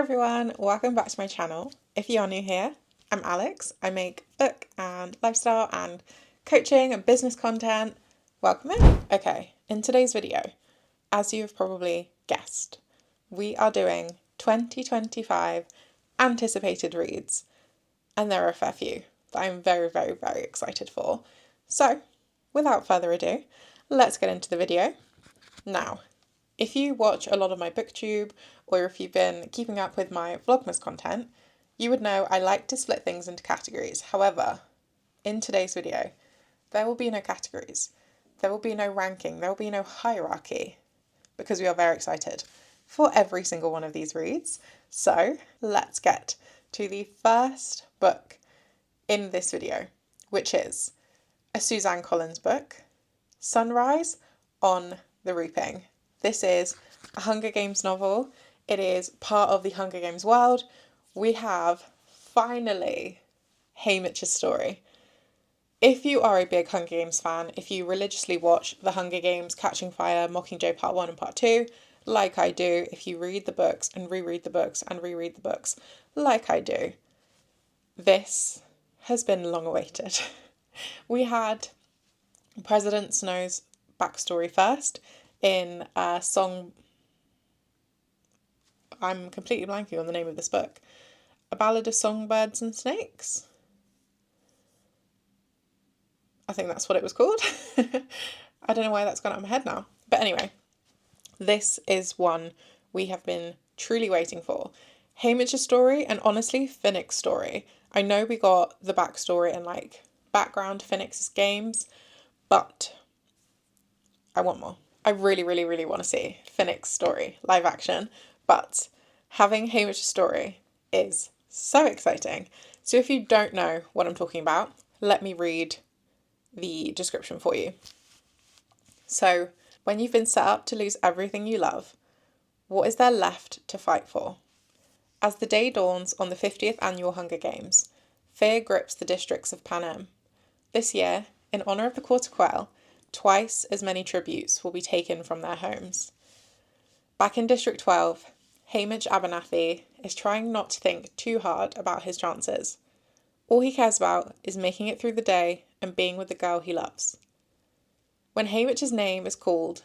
everyone, welcome back to my channel. If you are new here, I'm Alex. I make book and lifestyle and coaching and business content. Welcome in. Okay, in today's video, as you've probably guessed, we are doing 2025 anticipated reads, and there are a fair few that I'm very, very, very excited for. So, without further ado, let's get into the video. Now, if you watch a lot of my booktube, or if you've been keeping up with my Vlogmas content, you would know I like to split things into categories. However, in today's video, there will be no categories. There will be no ranking. There will be no hierarchy, because we are very excited for every single one of these reads. So let's get to the first book in this video, which is a Suzanne Collins book, Sunrise on the Reaping. This is a Hunger Games novel. It is part of the Hunger Games world. We have finally Haymitch's story. If you are a big Hunger Games fan, if you religiously watch The Hunger Games, Catching Fire, Mockingjay Part 1 and Part 2, like I do, if you read the books and reread the books and reread the books, like I do, this has been long awaited. We had President Snow's backstory first in a song. I'm completely blanking on the name of this book. A Ballad of Songbirds and Snakes? I think that's what it was called. I don't know why that's gone out of my head now. But anyway, this is one we have been truly waiting for. Haymitch's story, and honestly, Finnick's story. I know we got the backstory and background to Finnick's games, but I want more. I really, really, really want to see Finnick's story, live action, but having Haymitch's story is so exciting. So if you don't know what I'm talking about, let me read the description for you. So, when you've been set up to lose everything you love, what is there left to fight for? As the day dawns on the 50th annual Hunger Games, fear grips the districts of Panem. This year, in honour of the Quarter Quell, twice as many tributes will be taken from their homes. Back in District 12, Haymitch Abernathy is trying not to think too hard about his chances. All he cares about is making it through the day and being with the girl he loves. When Haymitch's name is called,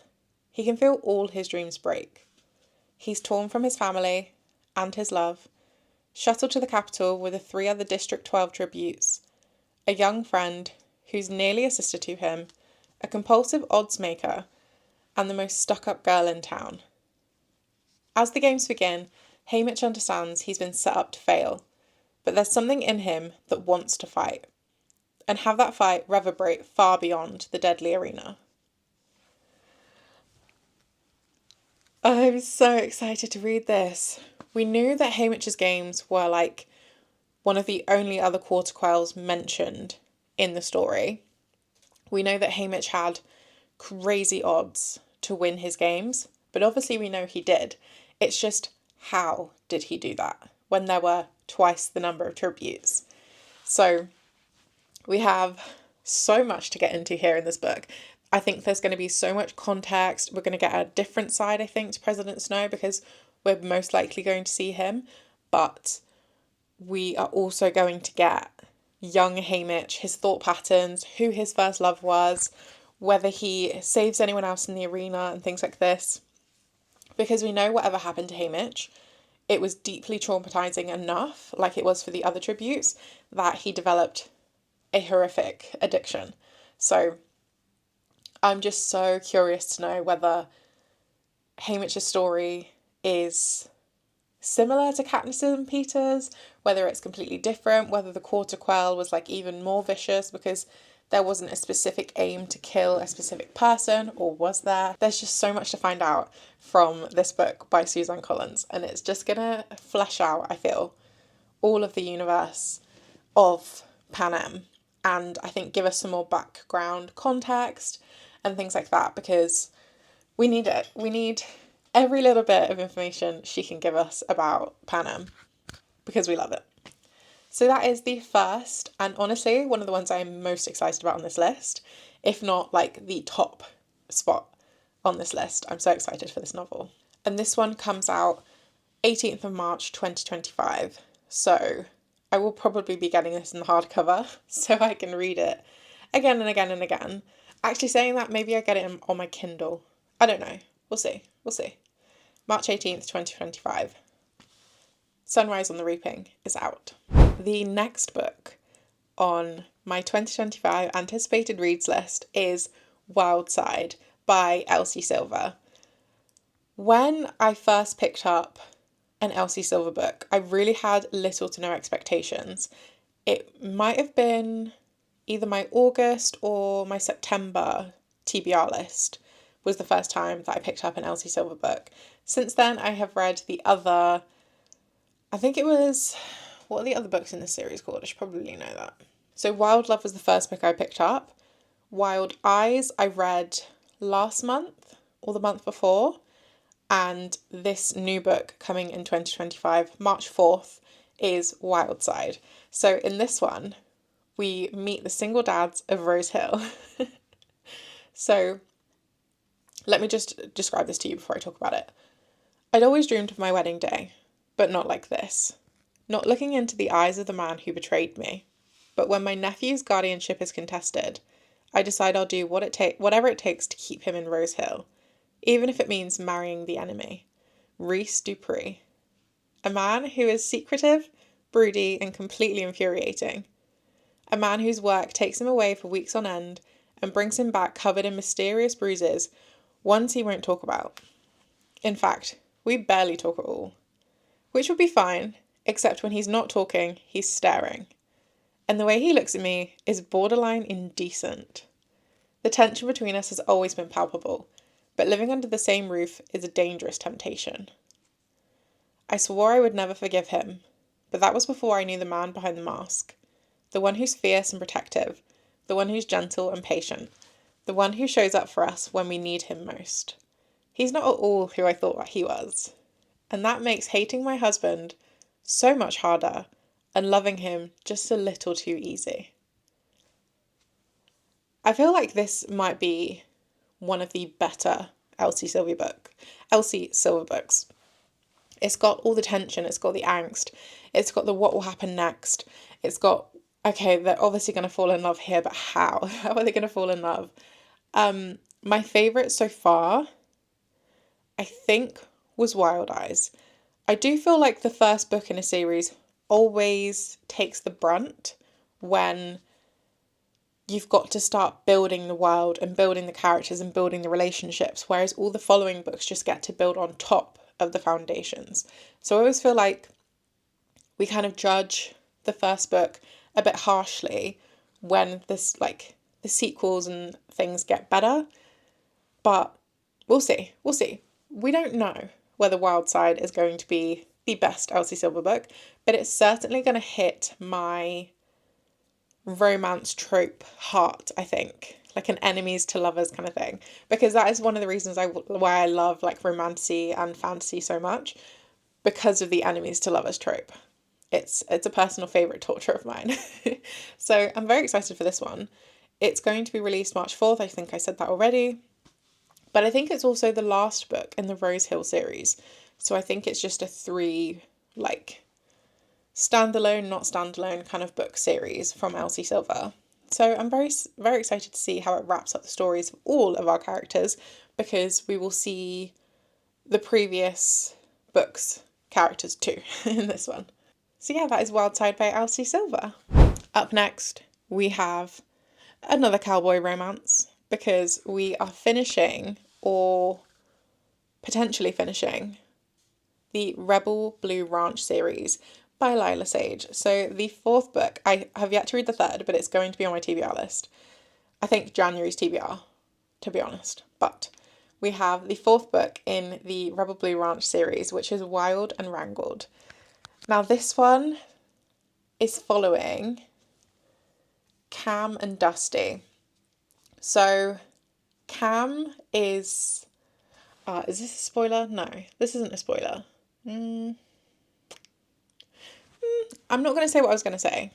he can feel all his dreams break. He's torn from his family and his love, shuttled to the capital with the 3 other District 12 tributes, a young friend who's nearly a sister to him, a compulsive odds maker, and the most stuck-up girl in town. As the games begin, Haymitch understands he's been set up to fail, but there's something in him that wants to fight, and have that fight reverberate far beyond the deadly arena. I'm so excited to read this. We knew that Haymitch's games were one of the only other Quarter Quells mentioned in the story. We know that Haymitch had crazy odds to win his games, but obviously we know he did. It's just, how did he do that when there were twice the number of tributes? So we have so much to get into here in this book. I think there's going to be so much context. We're going to get a different side, I think, to President Snow, because we're most likely going to see him. But we are also going to get young Haymitch, his thought patterns, who his first love was, whether he saves anyone else in the arena and things like this. Because we know whatever happened to Haymitch, it was deeply traumatizing enough, like it was for the other tributes, that he developed a horrific addiction. So I'm just so curious to know whether Haymitch's story is similar to Katniss and Peter's, whether it's completely different, whether the Quarter Quell was even more vicious because there wasn't a specific aim to kill a specific person, or was there? There's just so much to find out from this book by Suzanne Collins, and it's just gonna flesh out, I feel, all of the universe of Panem, and I think give us some more background context and things like that, because we need it. We need every little bit of information she can give us about Panem, because we love it. So that is the first, and honestly, one of the ones I'm most excited about on this list, if not the top spot on this list. I'm so excited for this novel. And this one comes out 18th of March 2025. So I will probably be getting this in the hardcover so I can read it again and again and again. Actually, saying that, maybe I get it on my Kindle. I don't know. We'll see. We'll see. March 18th, 2025. Sunrise on the Reaping is out. The next book on my 2025 anticipated reads list is Wild Side by Elsie Silver. When I first picked up an Elsie Silver book, I really had little to no expectations. It might have been either my August or my September TBR list was the first time that I picked up an Elsie Silver book. Since then, I have read the other, I think it was, what are the other books in this series called? I should probably know that. So Wild Love was the first book I picked up. Wild Eyes I read last month or the month before. And this new book coming in 2025, March 4th, is Wild Side. So in this one, we meet the single dads of Rose Hill. So let me just describe this to you before I talk about it. I'd always dreamed of my wedding day, but not like this. Not looking into the eyes of the man who betrayed me. But when my nephew's guardianship is contested, I decide I'll do whatever it takes to keep him in Rose Hill, even if it means marrying the enemy, Reese Dupree. A man who is secretive, broody, and completely infuriating. A man whose work takes him away for weeks on end and brings him back covered in mysterious bruises, ones he won't talk about. In fact, we barely talk at all. Which would be fine, except when he's not talking, he's staring. And the way he looks at me is borderline indecent. The tension between us has always been palpable, but living under the same roof is a dangerous temptation. I swore I would never forgive him, but that was before I knew the man behind the mask. The one who's fierce and protective, the one who's gentle and patient, the one who shows up for us when we need him most. He's not at all who I thought he was, and that makes hating my husband so much harder and loving him just a little too easy. I feel like this might be one of the better Elsie Silver books. It's got all the tension, it's got the angst, it's got the what will happen next, it's got, okay, they're obviously going to fall in love here, but how? How are they going to fall in love? My favourite so far, I think, was Wild Eyes. I do feel like the first book in a series always takes the brunt when you've got to start building the world and building the characters and building the relationships, whereas all the following books just get to build on top of the foundations. So I always feel like we kind of judge the first book a bit harshly when this, like, the sequels and things get better, but we'll see. We don't know whether Wild Side is going to be the best Elsie Silver book, but it's certainly going to hit my romance trope heart, I think, like an enemies to lovers kind of thing, because that is one of the reasons why I love like romantasy and fantasy so much, because of the enemies to lovers trope. It's a personal favourite torture of mine. So I'm very excited for this one. It's going to be released March 4th, I think I said that already, but I think it's also the last book in the Rose Hill series, so I think it's just a 3 like standalone, not standalone kind of book series from Elsie Silver. So I'm very, very excited to see how it wraps up the stories of all of our characters, because we will see the previous books' characters too in this one. So yeah, that is Wild Side by Elsie Silver. Up next, we have another cowboy romance, because we are finishing, or potentially finishing, the Rebel Blue Ranch series by Lyla Sage. So the 4th book, I have yet to read the 3rd, but it's going to be on my TBR list. I think January's TBR, to be honest. But we have the 4th book in the Rebel Blue Ranch series, which is Wild and Wrangled. Now this one is following Cam and Dusty. So Cam is this a spoiler? No, this isn't a spoiler. I'm not going to say what I was going to say.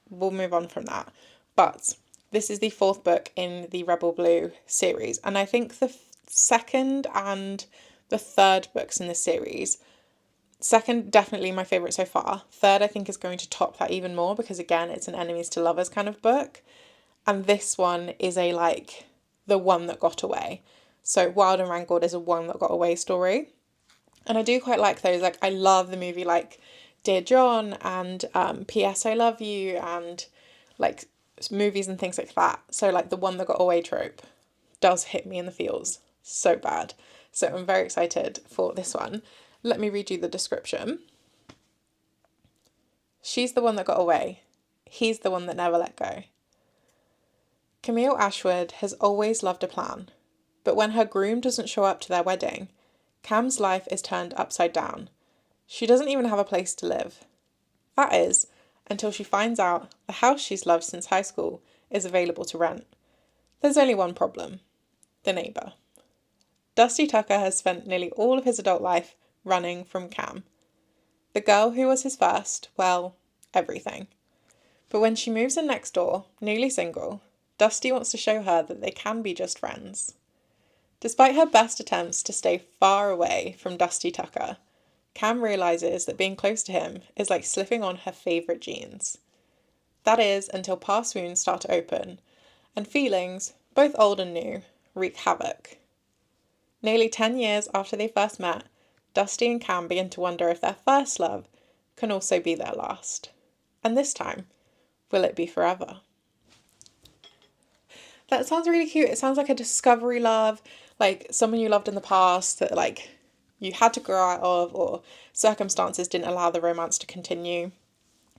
We'll move on from that. But this is the 4th book in the Rebel Blue series. And I think the 2nd and the 3rd books in the series Second, definitely my favourite so far. Third, I think is going to top that even more because, again, it's an enemies to lovers kind of book. And this one is a, like, the one that got away. So Wild and Wrangled is a one that got away story. And I do quite like those. Like, I love the movie, like, Dear John and P.S. I Love You and, like, movies and things like that. So, like, the one that got away trope does hit me in the feels so bad. So I'm very excited for this one. Let me read you the description. She's the one that got away. He's the one that never let go. Camille Ashwood has always loved a plan, but when her groom doesn't show up to their wedding, Cam's life is turned upside down. She doesn't even have a place to live. That is, until she finds out the house she's loved since high school is available to rent. There's only one problem: the neighbour. Dusty Tucker has spent nearly all of his adult life running from Cam. The girl who was his first, well, everything. But when she moves in next door, newly single, Dusty wants to show her that they can be just friends. Despite her best attempts to stay far away from Dusty Tucker, Cam realises that being close to him is like slipping on her favourite jeans. That is, until past wounds start to open, and feelings, both old and new, wreak havoc. Nearly 10 years after they first met, Dusty and Cam begin to wonder if their first love can also be their last. And this time, will it be forever? That sounds really cute. It sounds like a discovery love, like someone you loved in the past that, like, you had to grow out of, or circumstances didn't allow the romance to continue.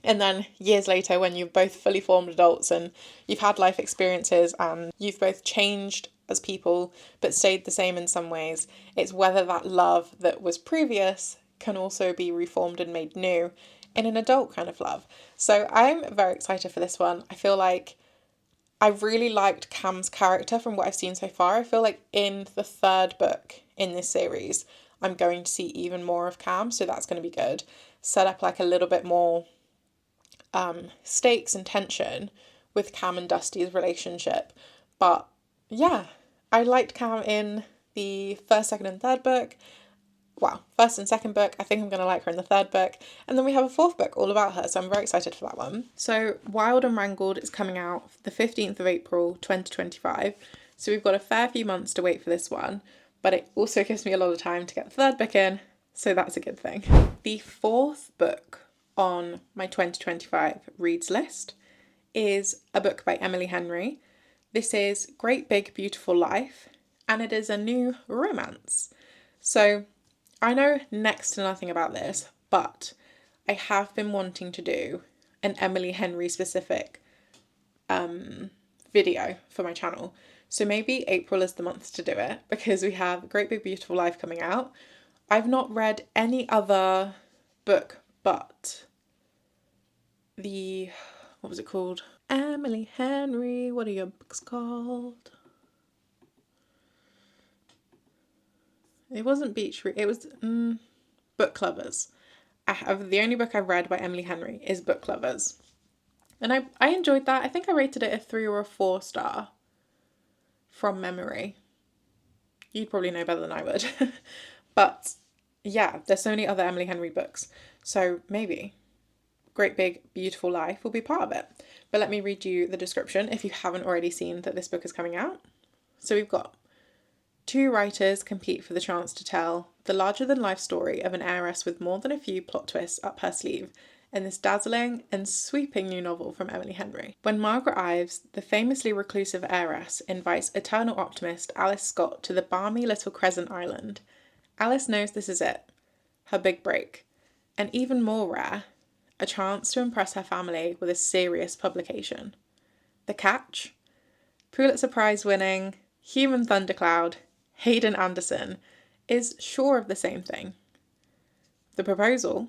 And then years later, when you've both fully formed adults and you've had life experiences and you've both changed as people but stayed the same in some ways, it's whether that love that was previous can also be reformed and made new in an adult kind of love. So I'm very excited for this one. I feel like I really liked Cam's character from what I've seen so far. I feel like in the third book in this series, I'm going to see even more of Cam, so that's going to be good. Set up like a little bit more stakes and tension with Cam and Dusty's relationship. But yeah, I liked Cam in the first, second and third book. Well, first and second book. I think I'm going to like her in the third book. And then we have a fourth book all about her, so I'm very excited for that one. So Wild and Wrangled is coming out the 15th of April 2025. So we've got a fair few months to wait for this one, but it also gives me a lot of time to get the third book in, so that's a good thing. The fourth book on my 2025 reads list is a book by Emily Henry. This is Great Big Beautiful Life, and it is a new romance. So I know next to nothing about this, but I have been wanting to do an Emily Henry specific video for my channel. So maybe April is the month to do it, because we have Great Big Beautiful Life coming out. I've not read any other book but what was it called? Emily Henry, what are your books called? It wasn't Beach Read, it was Book Lovers. The only book I've read by Emily Henry is Book Lovers. And I enjoyed that. I think I rated it a 3 or a 4 star from memory. You'd probably know better than I would. But yeah, there's so many other Emily Henry books. So maybe Great Big Beautiful Life will be part of it. But let me read you the description if you haven't already seen that this book is coming out. So we've got 2 writers compete for the chance to tell the larger-than-life story of an heiress with more than a few plot twists up her sleeve in this dazzling and sweeping new novel from Emily Henry. When Margaret Ives, the famously reclusive heiress, invites eternal optimist Alice Scott to the balmy little Crescent Island, Alice knows this is it, her big break, and even more rare, a chance to impress her family with a serious publication. The catch? Pulitzer Prize winning, human thundercloud, Hayden Anderson, is sure of the same thing. The proposal?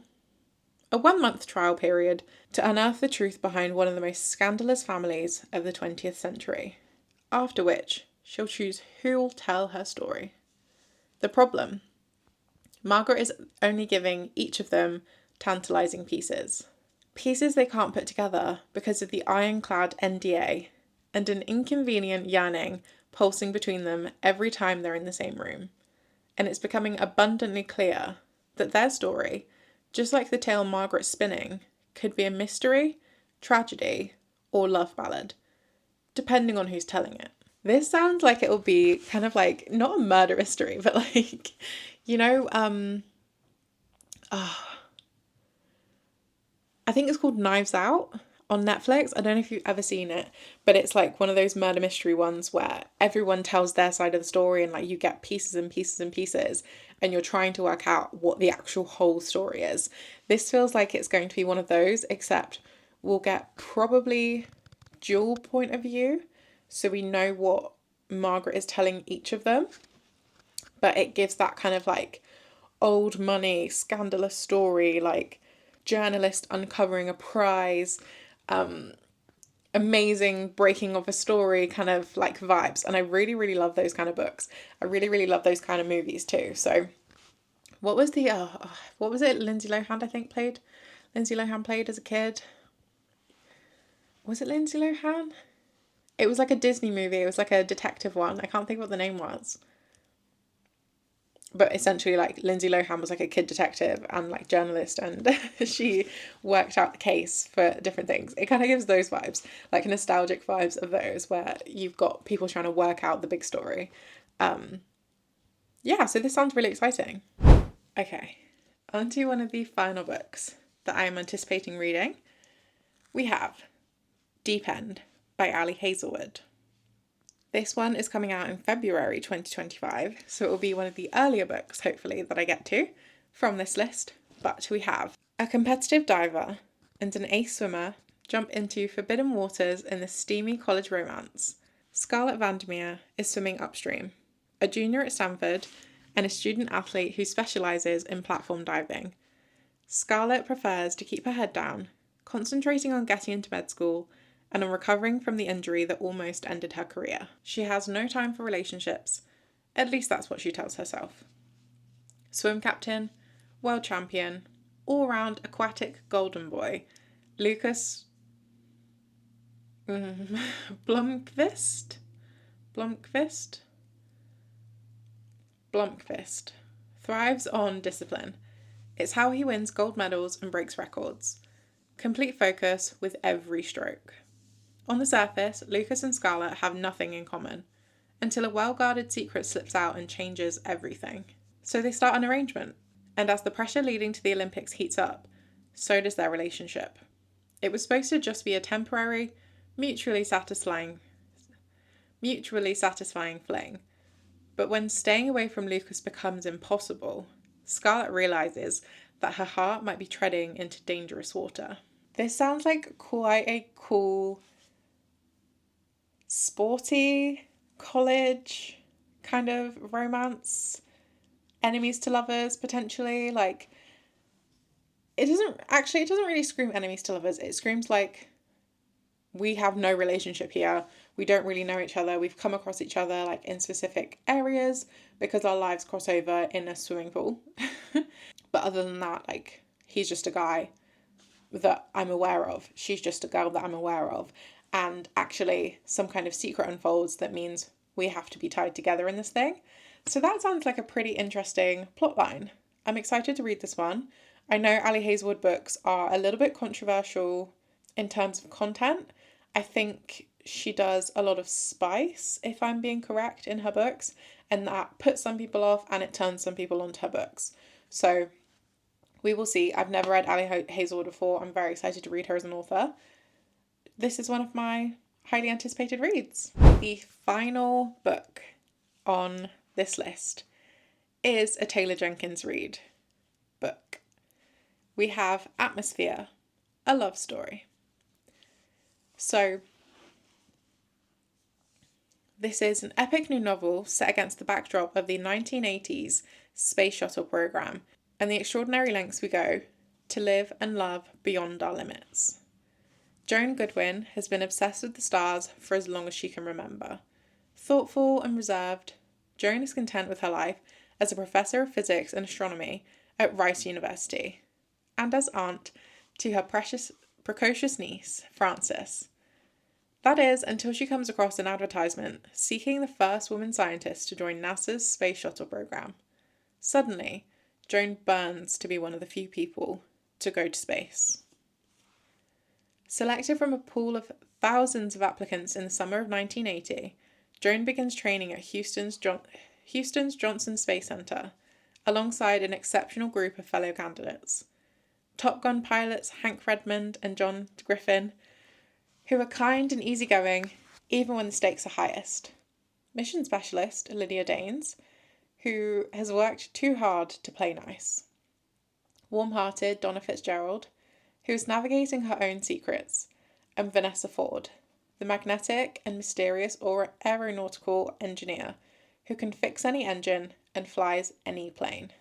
A 1-month trial period to unearth the truth behind one of the most scandalous families of the 20th century, after which she'll choose who'll tell her story. The problem? Margaret is only giving each of them tantalising pieces. Pieces they can't put together because of the ironclad NDA and an inconvenient yearning pulsing between them every time they're in the same room. And it's becoming abundantly clear that their story just like the tale Margaret's spinning, could be a mystery, tragedy, or love ballad, depending on who's telling it. This sounds like it'll be kind of like, not a murder mystery, but like, I think it's called Knives Out on Netflix. I don't know if you've ever seen it, but it's like one of those murder mystery ones where everyone tells their side of the story and like you get pieces and pieces and pieces and you're trying to work out what the actual whole story is. This feels like it's going to be one of those, except we'll get probably dual point of view, so we know what Margaret is telling each of them, but it gives that kind of like old money, scandalous story, like journalist uncovering a prize, amazing breaking of a story kind of like vibes. And I really, really love those kind of books. I really, really love those kind of movies too. So what was it Lindsay Lohan played as a kid? Was it Lindsay Lohan? It was like a Disney movie. It was like a detective one. I can't think what the name was. But essentially, like, Lindsay Lohan was like a kid detective and like journalist, and she worked out the case for different things. It kind of gives those vibes, like nostalgic vibes of those where you've got people trying to work out the big story. Yeah, so this sounds really exciting. Okay, on to one of the final books that I am anticipating reading. We have Deep End by Ali Hazelwood. This one is coming out in February 2025, so it will be one of the earlier books, hopefully, that I get to from this list. But we have a competitive diver and an ace swimmer jump into forbidden waters in the steamy college romance. Scarlett Vandermeer is swimming upstream, a junior at Stanford and a student athlete who specialises in platform diving. Scarlett prefers to keep her head down, concentrating on getting into med school and on recovering from the injury that almost ended her career. She has no time for relationships, at least that's what she tells herself. Swim captain, world champion, all-round aquatic golden boy, Lucas Blomqvist thrives on discipline. It's how he wins gold medals and breaks records. Complete focus with every stroke. On the surface, Lucas and Scarlett have nothing in common, until a well-guarded secret slips out and changes everything. So they start an arrangement, and as the pressure leading to the Olympics heats up, so does their relationship. It was supposed to just be a temporary, mutually satisfying fling, but when staying away from Lucas becomes impossible, Scarlett realises that her heart might be treading into dangerous water. This sounds like quite a cool, sporty college kind of romance, enemies to lovers potentially. Like, it doesn't really scream enemies to lovers. It screams like, we have no relationship here, we don't really know each other, we've come across each other like in specific areas because our lives cross over in a swimming pool. But other than that, like, he's just a guy that I'm aware of, she's just a girl that I'm aware of, and actually some kind of secret unfolds that means we have to be tied together in this thing. So that sounds like a pretty interesting plotline. I'm excited to read this one. I know Ali Hazelwood books are a little bit controversial in terms of content. I think she does a lot of spice, if I'm being correct, in her books, and that puts some people off and it turns some people onto her books. So we will see. I've never read Ali Hazelwood before. I'm very excited to read her as an author. This is one of my highly anticipated reads. The final book on this list is a Taylor Jenkins Reid book. We have Atmosphere, a love story. So, this is an epic new novel set against the backdrop of the 1980s space shuttle program and the extraordinary lengths we go to live and love beyond our limits. Joan Goodwin has been obsessed with the stars for as long as she can remember. Thoughtful and reserved, Joan is content with her life as a professor of physics and astronomy at Rice University, and as aunt to her precocious niece, Frances. That is, until she comes across an advertisement seeking the first woman scientist to join NASA's space shuttle program. Suddenly, Joan burns to be one of the few people to go to space. Selected from a pool of thousands of applicants in the summer of 1980, Joan begins training at Houston's Johnson Space Center, alongside an exceptional group of fellow candidates. Top Gun pilots Hank Redmond and John Griffin, who are kind and easygoing, even when the stakes are highest. Mission specialist Lydia Danes, who has worked too hard to play nice. Warm-hearted Donna Fitzgerald, who is navigating her own secrets, and Vanessa Ford, the magnetic and mysterious aeronautical engineer who can fix any engine and flies any plane.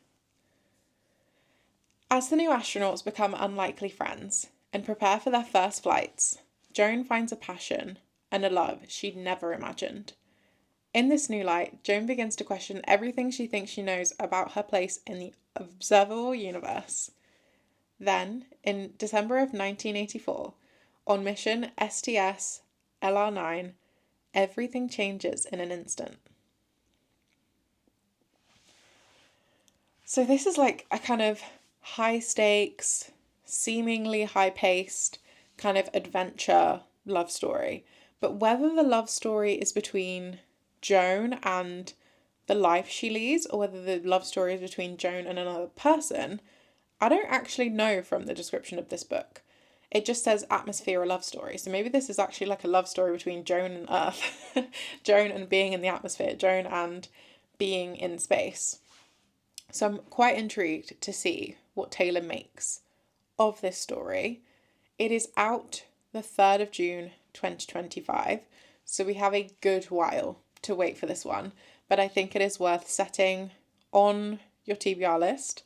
As the new astronauts become unlikely friends and prepare for their first flights, Joan finds a passion and a love she'd never imagined. In this new light, Joan begins to question everything she thinks she knows about her place in the observable universe. Then, in December of 1984, on mission STS-LR9, everything changes in an instant. So this is like a kind of high stakes, seemingly high paced kind of adventure love story. But whether the love story is between Joan and the life she leads, or whether the love story is between Joan and another person, I don't actually know from the description of this book. It just says atmosphere, a love story. So maybe this is actually like a love story between Joan and Earth, Joan and being in the atmosphere, Joan and being in space. So I'm quite intrigued to see what Taylor makes of this story. It is out the 3rd of June 2025, so we have a good while to wait for this one, but I think it is worth setting on your TBR list,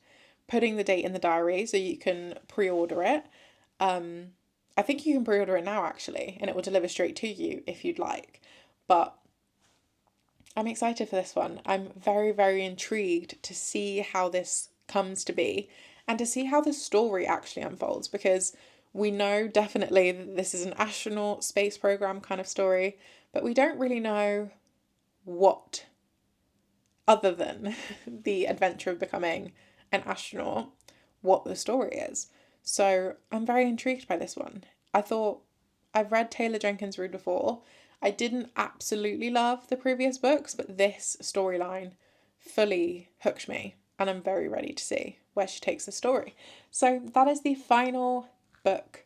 putting the date in the diary so you can pre-order it. I think you can pre-order it now actually, and it will deliver straight to you if you'd like, but I'm excited for this one. I'm very, very intrigued to see how this comes to be and to see how the story actually unfolds, because we know definitely that this is an astronaut space program kind of story, but we don't really know what, other than the adventure of becoming an astronaut, what the story is. So I'm very intrigued by this one. I've read Taylor Jenkins Reid before. I didn't absolutely love the previous books, but this storyline fully hooked me, and I'm very ready to see where she takes the story. So that is the final book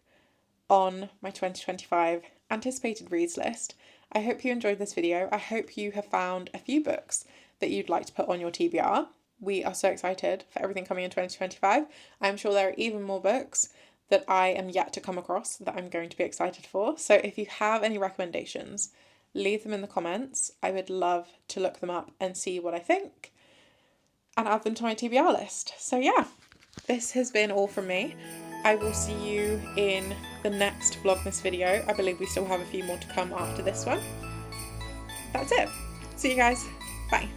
on my 2025 anticipated reads list. I hope you enjoyed this video. I hope you have found a few books that you'd like to put on your TBR. We are so excited for everything coming in 2025. I'm sure there are even more books that I am yet to come across that I'm going to be excited for. So if you have any recommendations, leave them in the comments. I would love to look them up and see what I think and add them to my TBR list. So yeah, this has been all from me. I will see you in the next Vlogmas video. I believe we still have a few more to come after this one. That's it. See you guys. Bye.